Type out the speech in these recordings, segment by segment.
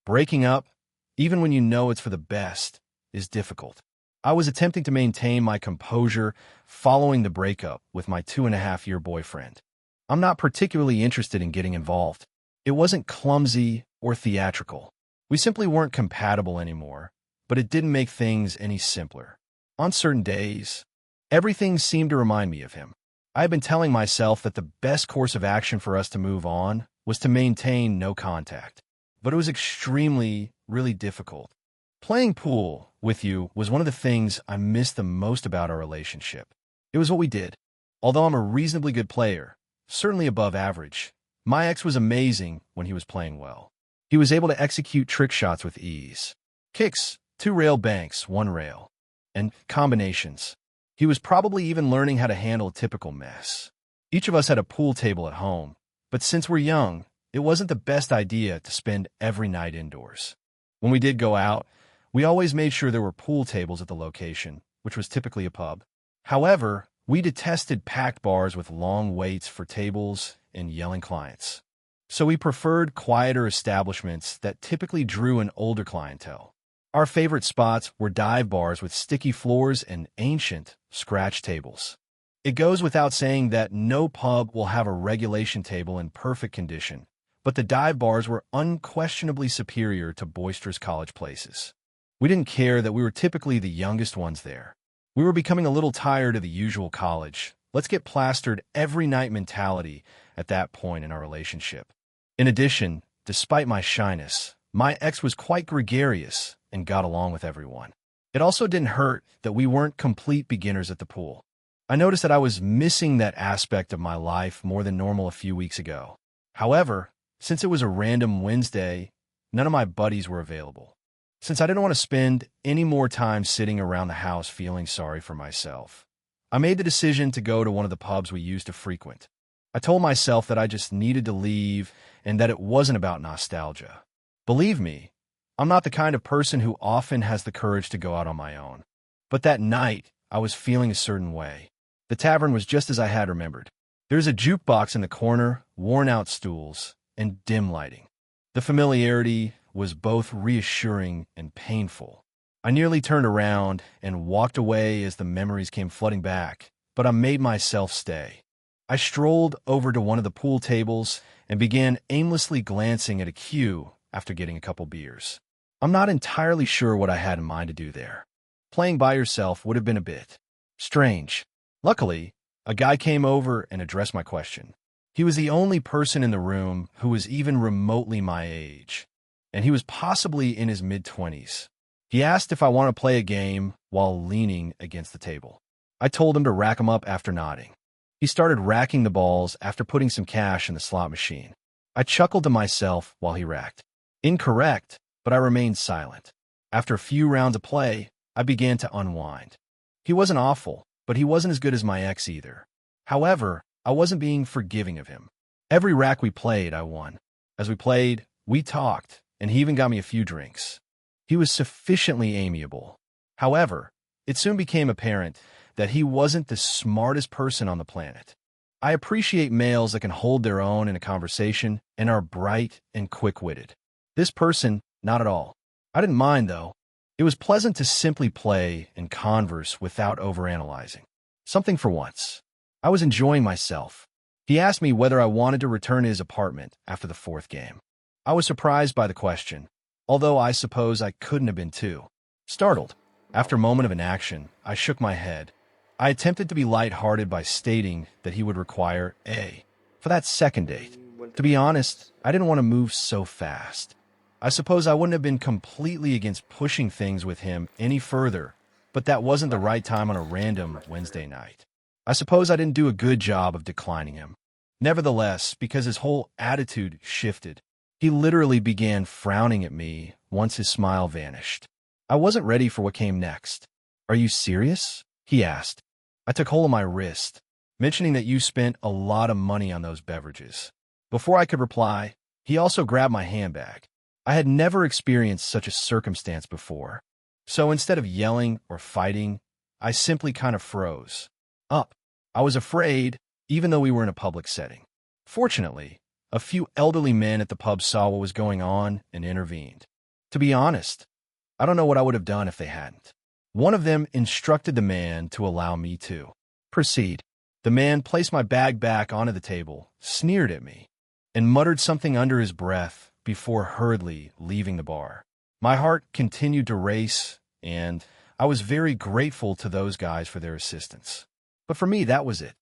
Breaking up, even when you know it's for the best, is difficult. I was attempting to maintain my composure following the breakup with my 2.5-year boyfriend. I'm not particularly interested in getting involved. It wasn't clumsy or theatrical. We simply weren't compatible anymore, but it didn't make things any simpler. On certain days, everything seemed to remind me of him. I had been telling myself that the best course of action for us to move on was to maintain no contact. But it was really difficult. Playing pool with you was one of the things I missed the most about our relationship. It was what we did. Although I'm a reasonably good player, certainly above average, my ex was amazing when he was playing well. He was able to execute trick shots with ease. Kicks, 2-rail banks, 1 rail, and combinations. He was probably even learning how to handle a typical mess. Each of us had a pool table at home, but since we're young, it wasn't the best idea to spend every night indoors. When we did go out, we always made sure there were pool tables at the location, which was typically a pub. However, we detested packed bars with long waits for tables and yelling clients. So we preferred quieter establishments that typically drew an older clientele. Our favorite spots were dive bars with sticky floors and ancient scratch tables. It goes without saying that no pub will have a regulation table in perfect condition, but the dive bars were unquestionably superior to boisterous college places. We didn't care that we were typically the youngest ones there. We were becoming a little tired of the usual college, let's get plastered every night mentality at that point in our relationship. In addition, despite my shyness, my ex was quite gregarious and got along with everyone. It also didn't hurt that we weren't complete beginners at the pool. I noticed that I was missing that aspect of my life more than normal a few weeks ago. However, since it was a random Wednesday, none of my buddies were available. Since I didn't want to spend any more time sitting around the house feeling sorry for myself, I made the decision to go to one of the pubs we used to frequent. I told myself that I just needed to leave and that it wasn't about nostalgia. Believe me, I'm not the kind of person who often has the courage to go out on my own. But that night, I was feeling a certain way. The tavern was just as I had remembered. There's a jukebox in the corner, worn-out stools, and dim lighting. The familiarity was both reassuring and painful. I nearly turned around and walked away as the memories came flooding back, but I made myself stay. I strolled over to one of the pool tables and began aimlessly glancing at a queue after getting a couple beers. I'm not entirely sure what I had in mind to do there. Playing by yourself would have been a bit strange. Luckily, a guy came over and addressed my question. He was the only person in the room who was even remotely my age, and he was possibly in his mid-20s. He asked if I want to play a game while leaning against the table. I told him to rack them up after nodding. He started racking the balls after putting some cash in the slot machine. I chuckled to myself while he racked. Incorrect, but I remained silent. After a few rounds of play, I began to unwind. He wasn't awful, but he wasn't as good as my ex either. However, I wasn't being forgiving of him. Every rack we played, I won. As we played, we talked, and he even got me a few drinks. He was sufficiently amiable. However, it soon became apparent that he wasn't the smartest person on the planet. I appreciate males that can hold their own in a conversation and are bright and quick-witted. This person, not at all. I didn't mind, though. It was pleasant to simply play and converse without overanalyzing. Something for once. I was enjoying myself. He asked me whether I wanted to return to his apartment after the fourth game. I was surprised by the question, although I suppose I couldn't have been too. Startled. After a moment of inaction, I shook my head. I attempted to be lighthearted by stating that he would require A for that second date. To be honest, I didn't want to move so fast. I suppose I wouldn't have been completely against pushing things with him any further, but that wasn't the right time on a random Wednesday night. I suppose I didn't do a good job of declining him. Nevertheless, because his whole attitude shifted, he literally began frowning at me once his smile vanished. I wasn't ready for what came next. "Are you serious?" he asked. I took hold of my wrist, mentioning that you spent a lot of money on those beverages. Before I could reply, he also grabbed my handbag. I had never experienced such a circumstance before. So instead of yelling or fighting, I simply kind of froze. Up. I was afraid, even though we were in a public setting. Fortunately, a few elderly men at the pub saw what was going on and intervened. To be honest, I don't know what I would have done if they hadn't. One of them instructed the man to allow me to proceed. The man placed my bag back onto the table, sneered at me, and muttered something under his breath before hurriedly leaving the bar. My heart continued to race, and I was very grateful to those guys for their assistance. But for me, that was it.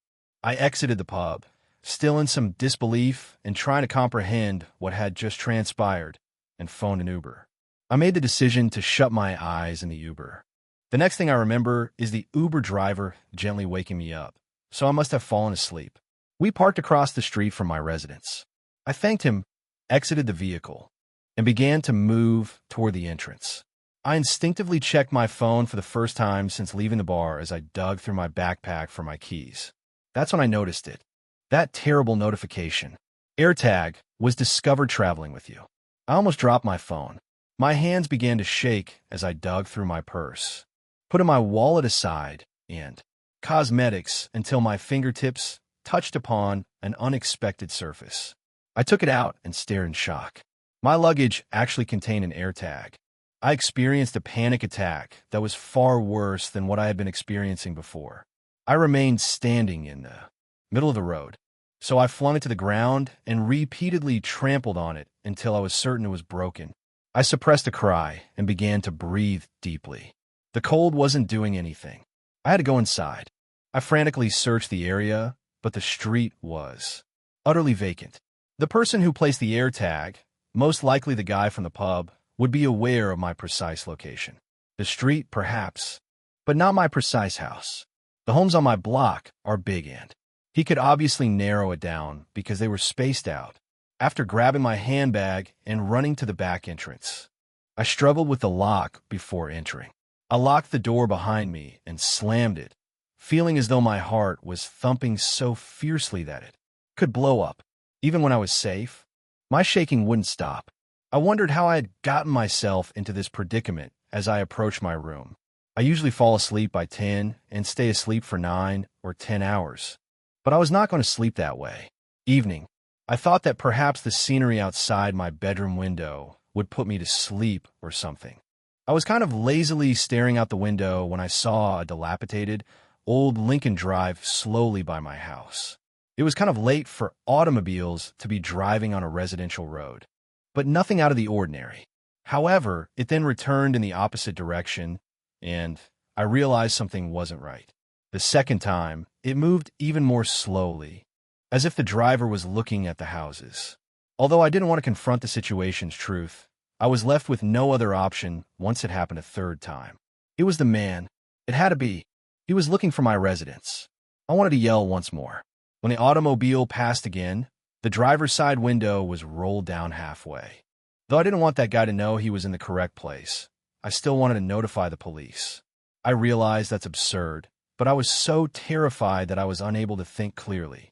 I exited the pub, still in some disbelief and trying to comprehend what had just transpired, and phoned an Uber. I made the decision to shut my eyes in the Uber. The next thing I remember is the Uber driver gently waking me up, so I must have fallen asleep. We parked across the street from my residence. I thanked him, exited the vehicle, and began to move toward the entrance. I instinctively checked my phone for the first time since leaving the bar as I dug through my backpack for my keys. That's when I noticed it. That terrible notification. AirTag was discovered traveling with you. I almost dropped my phone. My hands began to shake as I dug through my purse, putting my wallet aside and cosmetics until my fingertips touched upon an unexpected surface. I took it out and stared in shock. My luggage actually contained an AirTag. I experienced a panic attack that was far worse than what I had been experiencing before. I remained standing in the middle of the road, so I flung it to the ground and repeatedly trampled on it until I was certain it was broken. I suppressed a cry and began to breathe deeply. The cold wasn't doing anything. I had to go inside. I frantically searched the area, but the street was utterly vacant. The person who placed the AirTag, most likely the guy from the pub, would be aware of my precise location. The street, perhaps, but not my precise house. The homes on my block are big, and he could obviously narrow it down because they were spaced out. After grabbing my handbag and running to the back entrance, I struggled with the lock before entering. I locked the door behind me and slammed it, feeling as though my heart was thumping so fiercely that it could blow up. Even when I was safe, my shaking wouldn't stop. I wondered how I had gotten myself into this predicament as I approached my room. I usually fall asleep by 10 and stay asleep for 9 or 10 hours. But I was not going to sleep that way. Evening, I thought that perhaps the scenery outside my bedroom window would put me to sleep or something. I was kind of lazily staring out the window when I saw a dilapidated, old Lincoln Drive slowly by my house. It was kind of late for automobiles to be driving on a residential road, but nothing out of the ordinary. However, it then returned in the opposite direction, and I realized something wasn't right. The second time, it moved even more slowly, as if the driver was looking at the houses. Although I didn't want to confront the situation's truth, I was left with no other option once it happened a third time. It was the man. It had to be. He was looking for my residence. I wanted to yell once more. When the automobile passed again, the driver's side window was rolled down halfway. Though I didn't want that guy to know he was in the correct place, I still wanted to notify the police. I realized that's absurd, but I was so terrified that I was unable to think clearly.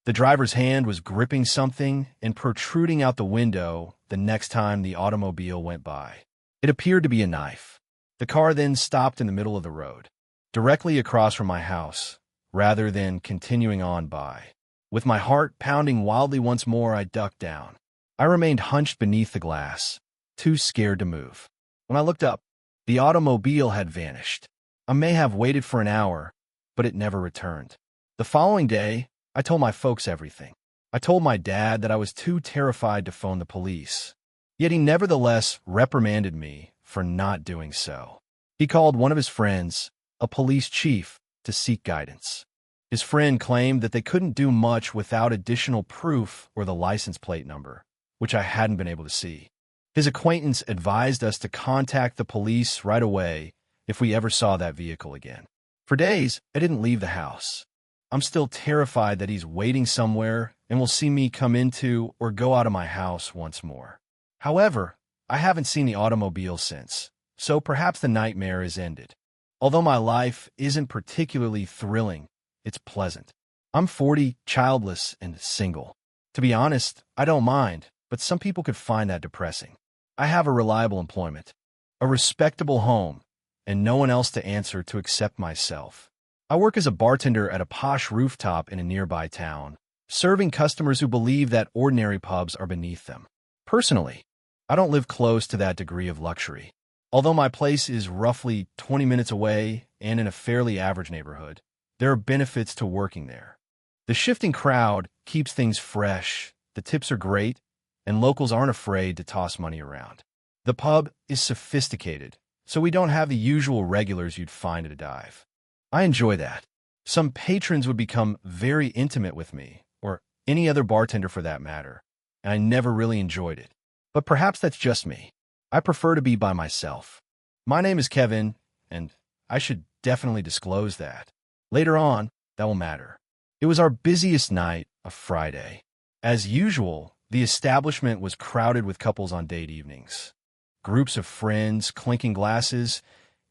The driver's hand was gripping something and protruding out the window the next time the automobile went by. It appeared to be a knife. The car then stopped in the middle of the road, directly across from my house, rather than continuing on by. With my heart pounding wildly once more, I ducked down. I remained hunched beneath the glass, too scared to move. When I looked up, the automobile had vanished. I may have waited for an hour, but it never returned. The following day, I told my folks everything. I told my dad that I was too terrified to phone the police, yet he nevertheless reprimanded me for not doing so. He called one of his friends, a police chief, to seek guidance. His friend claimed that they couldn't do much without additional proof or the license plate number, which I hadn't been able to see. His acquaintance advised us to contact the police right away if we ever saw that vehicle again. For days, I didn't leave the house. I'm still terrified that he's waiting somewhere and will see me come into or go out of my house once more. However, I haven't seen the automobile since, so perhaps the nightmare is ended. Although my life isn't particularly thrilling, it's pleasant. I'm 40, childless, and single. To be honest, I don't mind, but some people could find that depressing. I have a reliable employment, a respectable home, and no one else to answer to except myself. I work as a bartender at a posh rooftop in a nearby town, serving customers who believe that ordinary pubs are beneath them. Personally, I don't live close to that degree of luxury. Although my place is roughly 20 minutes away and in a fairly average neighborhood, there are benefits to working there. The shifting crowd keeps things fresh, the tips are great, and locals aren't afraid to toss money around. The pub is sophisticated, so we don't have the usual regulars you'd find at a dive. I enjoy that. Some patrons would become very intimate with me, or any other bartender for that matter, and I never really enjoyed it. But perhaps that's just me. I prefer to be by myself. My name is Kevin, and I should definitely disclose that. Later on, that will matter. It was our busiest night, a Friday. As usual, the establishment was crowded with couples on date evenings. Groups of friends, clinking glasses,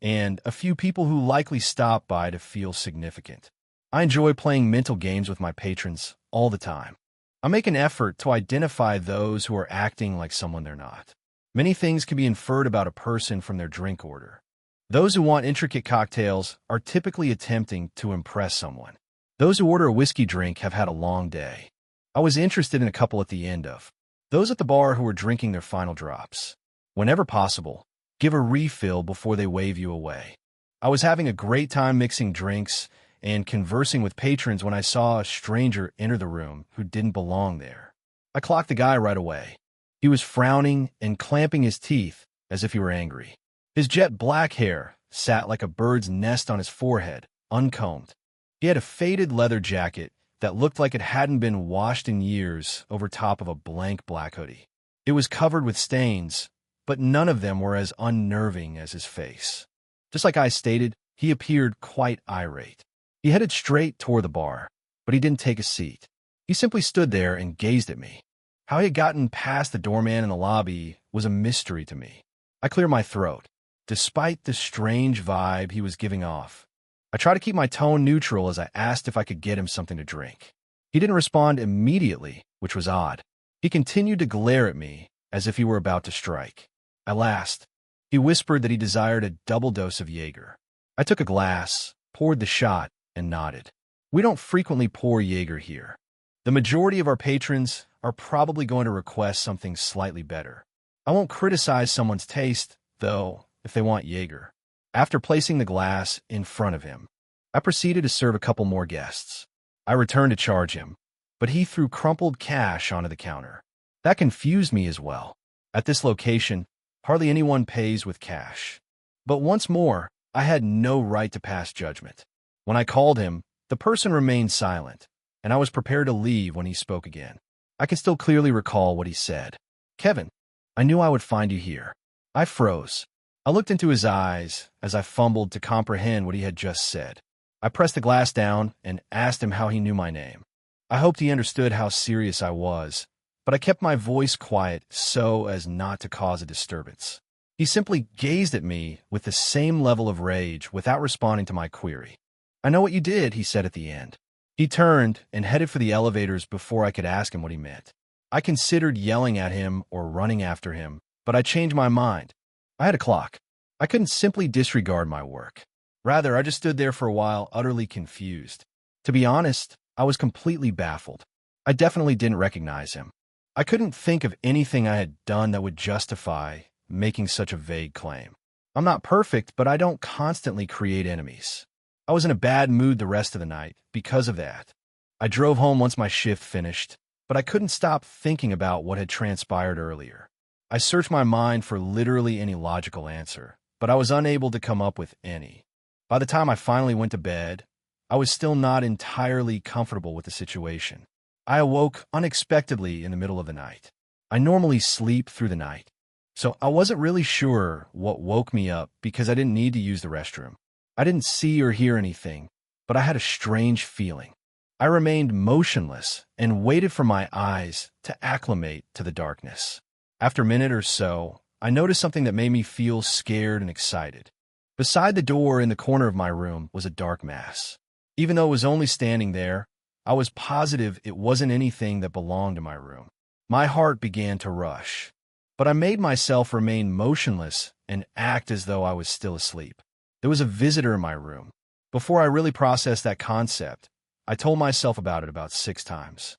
and a few people who likely stopped by to feel significant. I enjoy playing mental games with my patrons all the time. I make an effort to identify those who are acting like someone they're not. Many things can be inferred about a person from their drink order. Those who want intricate cocktails are typically attempting to impress someone. Those who order a whiskey drink have had a long day. I was interested in a couple at the end of. Those at the bar who were drinking their final drops. Whenever possible, give a refill before they wave you away. I was having a great time mixing drinks and conversing with patrons when I saw a stranger enter the room who didn't belong there. I clocked the guy right away. He was frowning and clamping his teeth as if he were angry. His jet black hair sat like a bird's nest on his forehead, uncombed. He had a faded leather jacket that looked like it hadn't been washed in years over top of a blank black hoodie. It was covered with stains, but none of them were as unnerving as his face. Just like I stated, he appeared quite irate. He headed straight toward the bar, but he didn't take a seat. He simply stood there and gazed at me. How he had gotten past the doorman in the lobby was a mystery to me. I cleared my throat. Despite the strange vibe he was giving off, I tried to keep my tone neutral as I asked if I could get him something to drink. He didn't respond immediately, which was odd. He continued to glare at me as if he were about to strike. At last, he whispered that he desired a double dose of Jaeger. I took a glass, poured the shot, and nodded. We don't frequently pour Jaeger here. The majority of our patrons are probably going to request something slightly better. I won't criticize someone's taste, though, if they want Jaeger. After placing the glass in front of him, I proceeded to serve a couple more guests. I returned to charge him, but he threw crumpled cash onto the counter. That confused me as well. At this location, hardly anyone pays with cash. But once more, I had no right to pass judgment. When I called him, the person remained silent, and I was prepared to leave when he spoke again. I can still clearly recall what he said. "Kevin, I knew I would find you here." I froze. I looked into his eyes as I fumbled to comprehend what he had just said. I pressed the glass down and asked him how he knew my name. I hoped he understood how serious I was, but I kept my voice quiet so as not to cause a disturbance. He simply gazed at me with the same level of rage without responding to my query. "I know what you did," he said at the end. He turned and headed for the elevators before I could ask him what he meant. I considered yelling at him or running after him, but I changed my mind. I had a clock. I couldn't simply disregard my work. Rather, I just stood there for a while, utterly confused. To be honest, I was completely baffled. I definitely didn't recognize him. I couldn't think of anything I had done that would justify making such a vague claim. I'm not perfect, but I don't constantly create enemies. I was in a bad mood the rest of the night because of that. I drove home once my shift finished, but I couldn't stop thinking about what had transpired earlier. I searched my mind for literally any logical answer, but I was unable to come up with any. By the time I finally went to bed, I was still not entirely comfortable with the situation. I awoke unexpectedly in the middle of the night. I normally sleep through the night, so I wasn't really sure what woke me up because I didn't need to use the restroom. I didn't see or hear anything, but I had a strange feeling. I remained motionless and waited for my eyes to acclimate to the darkness. After a minute or so, I noticed something that made me feel scared and excited. Beside the door in the corner of my room was a dark mass. Even though it was only standing there, I was positive it wasn't anything that belonged to my room. My heart began to rush, but I made myself remain motionless and act as though I was still asleep. There was a visitor in my room. Before I really processed that concept, I told myself about it about 6 times.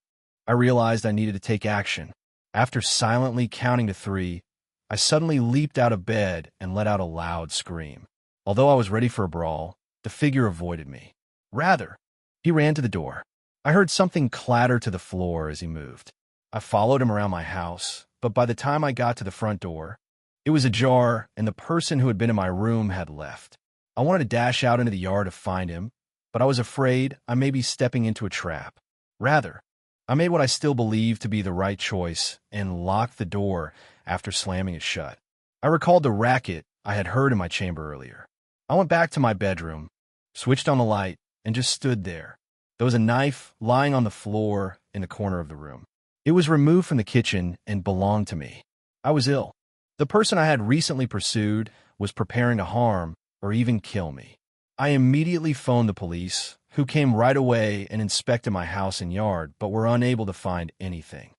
I realized I needed to take action. After silently counting to 3, I suddenly leaped out of bed and let out a loud scream. Although I was ready for a brawl, the figure avoided me. Rather, he ran to the door. I heard something clatter to the floor as he moved. I followed him around my house, but by the time I got to the front door, it was ajar and the person who had been in my room had left. I wanted to dash out into the yard to find him, but I was afraid I may be stepping into a trap. Rather, I made what I still believed to be the right choice and locked the door after slamming it shut. I recalled the racket I had heard in my chamber earlier. I went back to my bedroom, switched on the light, and just stood there. There was a knife lying on the floor in the corner of the room. It was removed from the kitchen and belonged to me. I was ill. The person I had recently pursued was preparing to harm or even kill me. I immediately phoned the police, who came right away and inspected my house and yard, but were unable to find anything.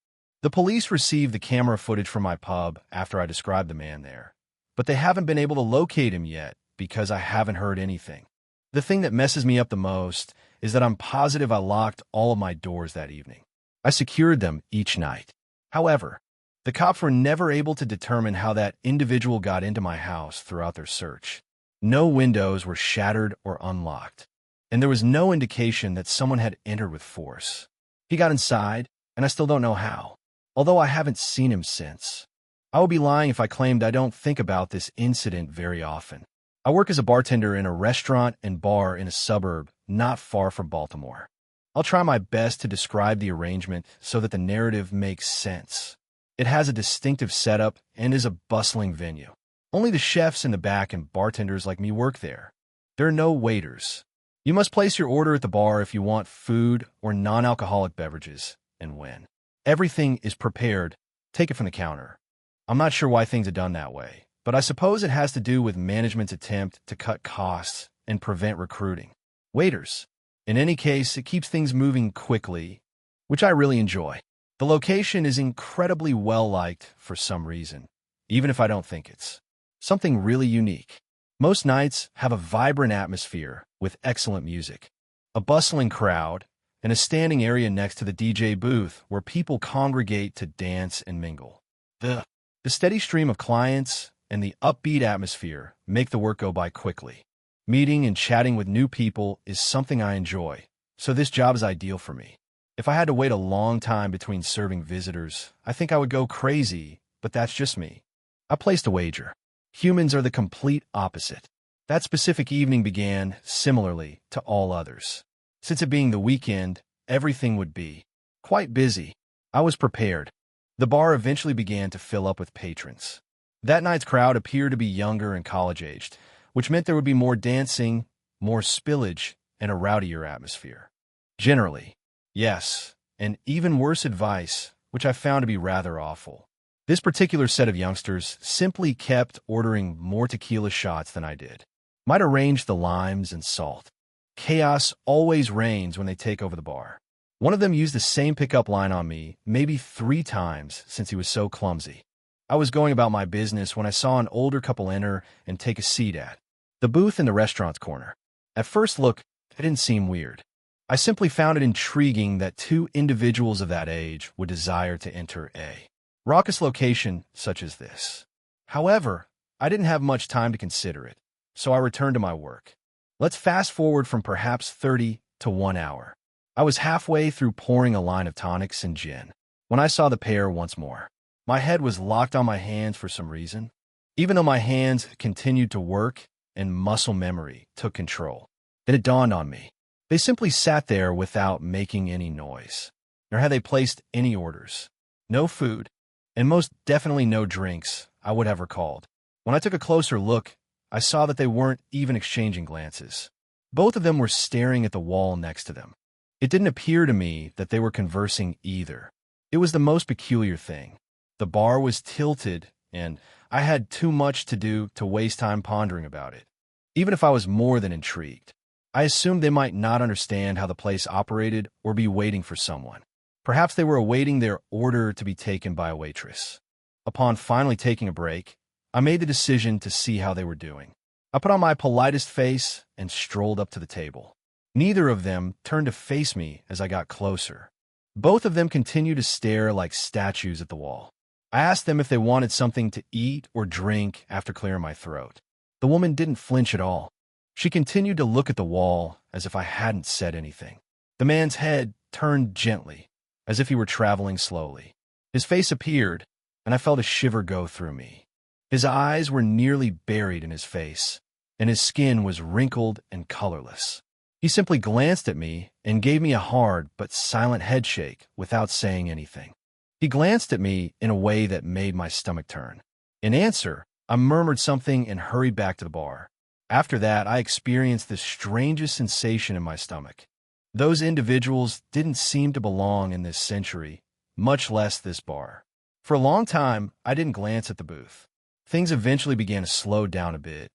The police received the camera footage from my pub after I described the man there, but they haven't been able to locate him yet because I haven't heard anything. The thing that messes me up the most is that I'm positive I locked all of my doors that evening. I secured them each night. However, the cops were never able to determine how that individual got into my house throughout their search. No windows were shattered or unlocked, and there was no indication that someone had entered with force. He got inside, and I still don't know how, although I haven't seen him since. I would be lying if I claimed I don't think about this incident very often. I work as a bartender in a restaurant and bar in a suburb not far from Baltimore. I'll try my best to describe the arrangement so that the narrative makes sense. It has a distinctive setup and is a bustling venue. Only the chefs in the back and bartenders like me work there. There are no waiters. You must place your order at the bar if you want food or non-alcoholic beverages, and when. Everything is prepared, take it from the counter. I'm not sure why things are done that way, but I suppose it has to do with management's attempt to cut costs and prevent recruiting. Waiters. In any case, it keeps things moving quickly, which I really enjoy. The location is incredibly well-liked for some reason, even if I don't think it's something really unique. Most nights have a vibrant atmosphere with excellent music, a bustling crowd, and a standing area next to the DJ booth where people congregate to dance and mingle. The steady stream of clients and the upbeat atmosphere make the work go by quickly. Meeting and chatting with new people is something I enjoy, so this job is ideal for me. If I had to wait a long time between serving visitors, I think I would go crazy, but that's just me. I placed a wager. Humans are the complete opposite. That specific evening began similarly to all others. Since it being the weekend, everything would be quite busy. I was prepared. The bar eventually began to fill up with patrons. That night's crowd appeared to be younger and college-aged, which meant there would be more dancing, more spillage, and a rowdier atmosphere. Generally, yes, and even worse advice, which I found to be rather awful. This particular set of youngsters simply kept ordering more tequila shots than I did. Might arrange the limes and salt. Chaos always reigns when they take over the bar. One of them used the same pickup line on me maybe 3 times since he was so clumsy. I was going about my business when I saw an older couple enter and take a seat at the booth in the restaurant's corner. At first look, it didn't seem weird. I simply found it intriguing that 2 individuals of that age would desire to enter a raucous location such as this. However, I didn't have much time to consider it, so I returned to my work. Let's fast forward from perhaps 30 to 1 hour. I was halfway through pouring a line of tonics and gin when I saw the pair once more. My head was locked on my hands for some reason, even though my hands continued to work and muscle memory took control. Then it dawned on me. They simply sat there without making any noise, nor had they placed any orders. No food, and most definitely no drinks I would have recalled. When I took a closer look, I saw that they weren't even exchanging glances. Both of them were staring at the wall next to them. It didn't appear to me that they were conversing either. It was the most peculiar thing. The bar was tilted, and I had too much to do to waste time pondering about it. Even if I was more than intrigued, I assumed they might not understand how the place operated or be waiting for someone. Perhaps they were awaiting their order to be taken by a waitress. Upon finally taking a break, I made the decision to see how they were doing. I put on my politest face and strolled up to the table. Neither of them turned to face me as I got closer. Both of them continued to stare like statues at the wall. I asked them if they wanted something to eat or drink after clearing my throat. The woman didn't flinch at all. She continued to look at the wall as if I hadn't said anything. The man's head turned gently, as if he were traveling slowly. His face appeared, and I felt a shiver go through me. His eyes were nearly buried in his face, and his skin was wrinkled and colorless. He simply glanced at me and gave me a hard but silent headshake without saying anything. He glanced at me in a way that made my stomach turn. In answer, I murmured something and hurried back to the bar. After that, I experienced the strangest sensation in my stomach. Those individuals didn't seem to belong in this century, much less this bar. For a long time, I didn't glance at the booth. Things eventually began to slow down a bit,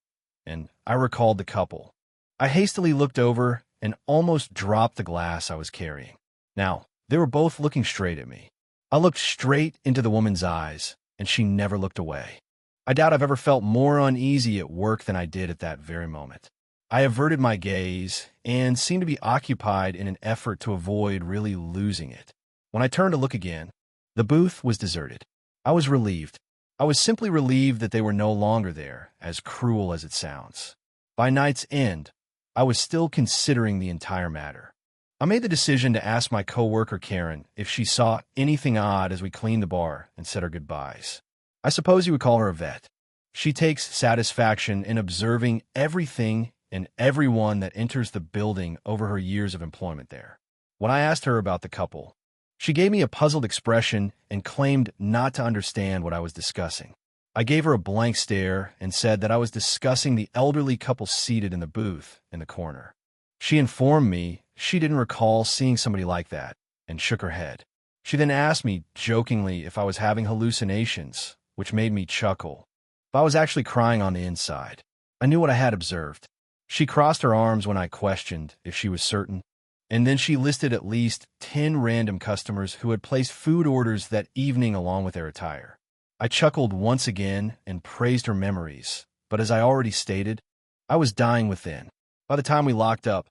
and I recalled the couple. I hastily looked over and almost dropped the glass I was carrying. Now, they were both looking straight at me. I looked straight into the woman's eyes, and she never looked away. I doubt I've ever felt more uneasy at work than I did at that very moment. I averted my gaze and seemed to be occupied in an effort to avoid really losing it. When I turned to look again, the booth was deserted. I was relieved. I was simply relieved that they were no longer there, as cruel as it sounds. By night's end, I was still considering the entire matter. I made the decision to ask my coworker Karen if she saw anything odd as we cleaned the bar and said our goodbyes. I suppose you would call her a vet. She takes satisfaction in observing everything and everyone that enters the building over her years of employment there. When I asked her about the couple, she gave me a puzzled expression and claimed not to understand what I was discussing. I gave her a blank stare and said that I was discussing the elderly couple seated in the booth in the corner. She informed me she didn't recall seeing somebody like that and shook her head. She then asked me jokingly if I was having hallucinations, which made me chuckle. If I was actually crying on the inside. I knew what I had observed. She crossed her arms when I questioned if she was certain, and then she listed at least 10 random customers who had placed food orders that evening along with their attire. I chuckled once again and praised her memories, but as I already stated, I was dying within. By the time we locked up,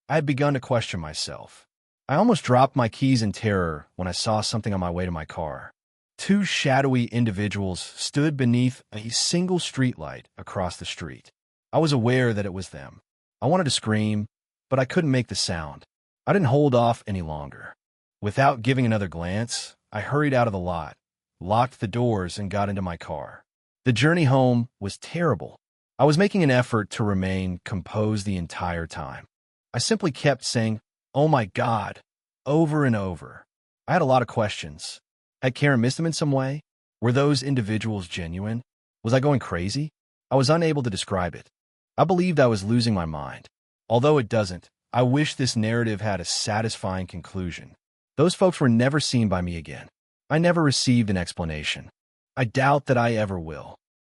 I had begun to question myself. I almost dropped my keys in terror when I saw something on my way to my car. 2 shadowy individuals stood beneath a single streetlight across the street. I was aware that it was them. I wanted to scream, but I couldn't make the sound. I didn't hold off any longer. Without giving another glance, I hurried out of the lot, locked the doors, and got into my car. The journey home was terrible. I was making an effort to remain composed the entire time. I simply kept saying, "Oh my God," over and over. I had a lot of questions. Had Karen missed them in some way? Were those individuals genuine? Was I going crazy? I was unable to describe it. I believed I was losing my mind. Although it doesn't, I wish this narrative had a satisfying conclusion. Those folks were never seen by me again. I never received an explanation. I doubt that I ever will.